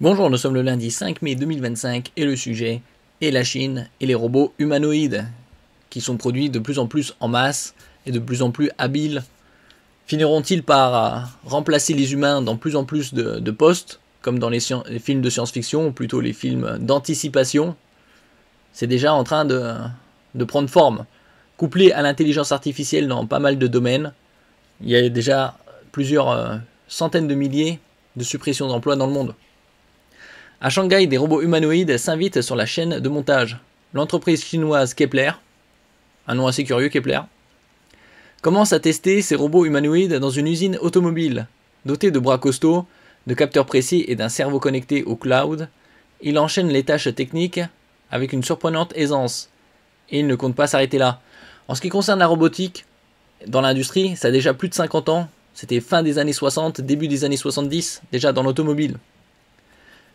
Bonjour, nous sommes le lundi 5 mai 2025 et le sujet est la Chine et les robots humanoïdes qui sont produits de plus en plus en masse et de plus en plus habiles. Finiront-ils par remplacer les humains dans plus en plus de postes, comme dans les films de science-fiction ou plutôt les films d'anticipation? C'est déjà en train de prendre forme. Couplé à l'intelligence artificielle dans pas mal de domaines, il y a déjà plusieurs centaines de milliers de suppressions d'emplois dans le monde. À Shanghai, des robots humanoïdes s'invitent sur la chaîne de montage. L'entreprise chinoise Kepler, un nom assez curieux Kepler, commence à tester ces robots humanoïdes dans une usine automobile. Doté de bras costauds, de capteurs précis et d'un cerveau connecté au cloud, il enchaîne les tâches techniques avec une surprenante aisance. Et il ne compte pas s'arrêter là. En ce qui concerne la robotique, dans l'industrie, ça a déjà plus de 50 ans. C'était fin des années 60, début des années 70, déjà dans l'automobile.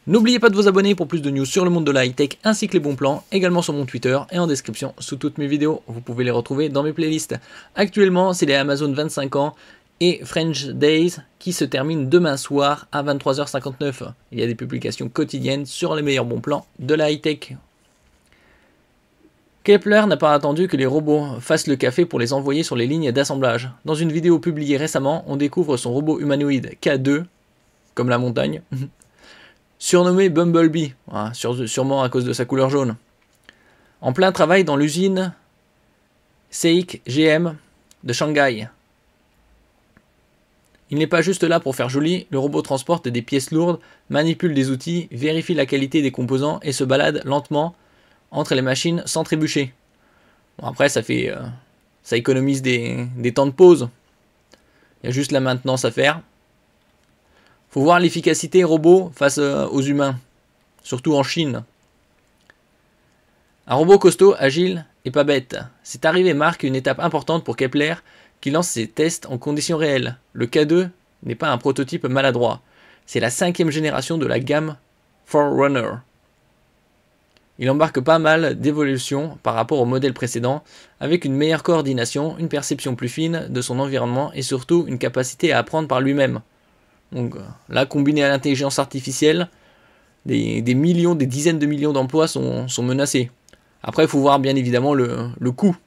N'oubliez pas de vous abonner pour plus de news sur le monde de la high-tech ainsi que les bons plans, également sur mon Twitter et en description sous toutes mes vidéos. Vous pouvez les retrouver dans mes playlists. Actuellement, c'est les Amazon 25 ans et French Days qui se terminent demain soir à 23h59. Il y a des publications quotidiennes sur les meilleurs bons plans de la high-tech. Kepler n'a pas attendu que les robots fassent le café pour les envoyer sur les lignes d'assemblage. Dans une vidéo publiée récemment, on découvre son robot humanoïde K2, comme la montagne, surnommé Bumblebee, sûrement à cause de sa couleur jaune. En plein travail dans l'usine SAIC GM de Shanghai. Il n'est pas juste là pour faire joli, le robot transporte des pièces lourdes, manipule des outils, vérifie la qualité des composants et se balade lentement entre les machines sans trébucher. Bon, après, ça économise des temps de pause. Il y a juste la maintenance à faire. Faut voir l'efficacité robot face aux humains, surtout en Chine. Un robot costaud, agile et pas bête. Cette arrivée marque une étape importante pour Kepler qui lance ses tests en conditions réelles. Le K2 n'est pas un prototype maladroit, c'est la 5e génération de la gamme Forerunner. Il embarque pas mal d'évolutions par rapport au modèle précédent, avec une meilleure coordination, une perception plus fine de son environnement et surtout une capacité à apprendre par lui-même. Donc là, combiné à l'intelligence artificielle, des millions, des dizaines de millions d'emplois sont menacés. Après, il faut voir bien évidemment le coût.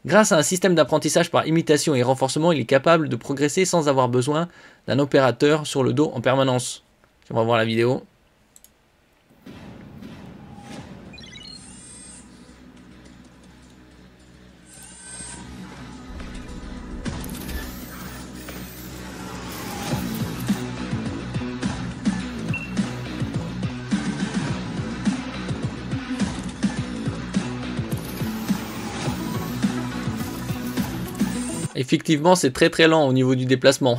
Grâce à un système d'apprentissage par imitation et renforcement, il est capable de progresser sans avoir besoin d'un opérateur sur le dos en permanence. On va voir la vidéo. Effectivement, c'est très très lent au niveau du déplacement.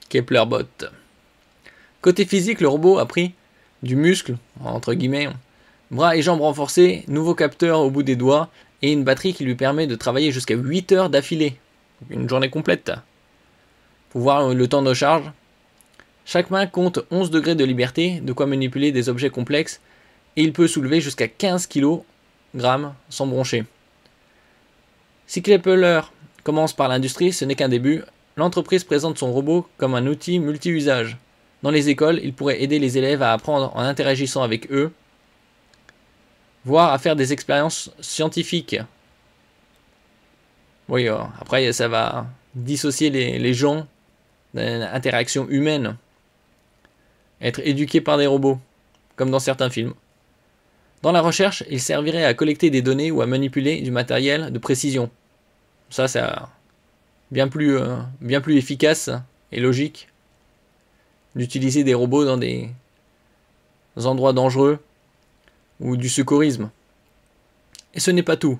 Keplerbot. Côté physique, le robot a pris du muscle, entre guillemets, bras et jambes renforcés, nouveau capteur au bout des doigts et une batterie qui lui permet de travailler jusqu'à 8 heures d'affilée. Une journée complète. Pour voir le temps de charge. Chaque main compte 11 degrés de liberté, de quoi manipuler des objets complexes, et il peut soulever jusqu'à 15 kg sans broncher. Si Kepler commence par l'industrie, ce n'est qu'un début. L'entreprise présente son robot comme un outil multi-usage. Dans les écoles, il pourrait aider les élèves à apprendre en interagissant avec eux, voire à faire des expériences scientifiques. Oui, après ça va dissocier les gens d'une interaction humaine. Être éduqué par des robots, comme dans certains films. Dans la recherche, il servirait à collecter des données ou à manipuler du matériel de précision. Ça, c'est bien plus efficace et logique d'utiliser des robots dans des endroits dangereux ou du secourisme. Et ce n'est pas tout.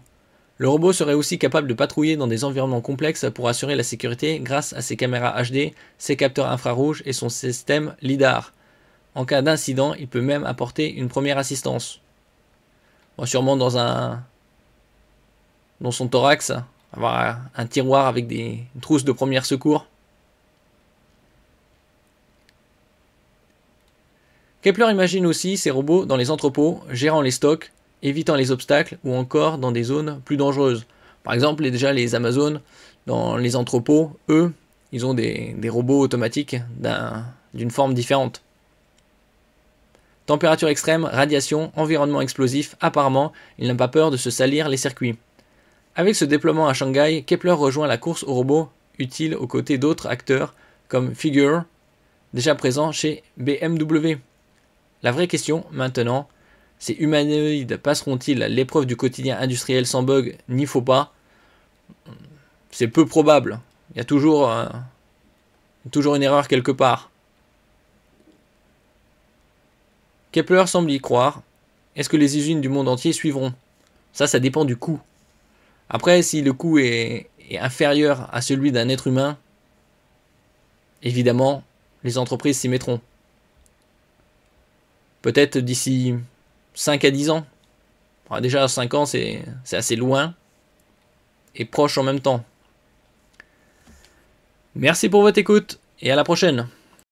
Le robot serait aussi capable de patrouiller dans des environnements complexes pour assurer la sécurité grâce à ses caméras HD, ses capteurs infrarouges et son système LIDAR. En cas d'incident, il peut même apporter une première assistance. Bon, sûrement dans son thorax, avoir un tiroir avec une trousse de première secours. Kepler imagine aussi ces robots dans les entrepôts, gérant les stocks, évitant les obstacles ou encore dans des zones plus dangereuses. Par exemple, déjà les Amazones, dans les entrepôts, eux, ils ont des robots automatiques d'une forme différente. Température extrême, radiation, environnement explosif, apparemment, il n'a pas peur de se salir les circuits. Avec ce déploiement à Shanghai, Kepler rejoint la course aux robots utiles aux côtés d'autres acteurs comme Figure, déjà présent chez BMW. La vraie question, maintenant, ces humanoïdes passeront-ils l'épreuve du quotidien industriel sans bug ni faux pas? C'est peu probable. Il y a toujours une erreur quelque part. Kepler semble y croire. Est-ce que les usines du monde entier suivront? Ça dépend du coût. Après, si le coût est inférieur à celui d'un être humain, évidemment, les entreprises s'y mettront. Peut-être d'ici 5 à 10 ans. Alors déjà, 5 ans, c'est assez loin et proche en même temps. Merci pour votre écoute et à la prochaine.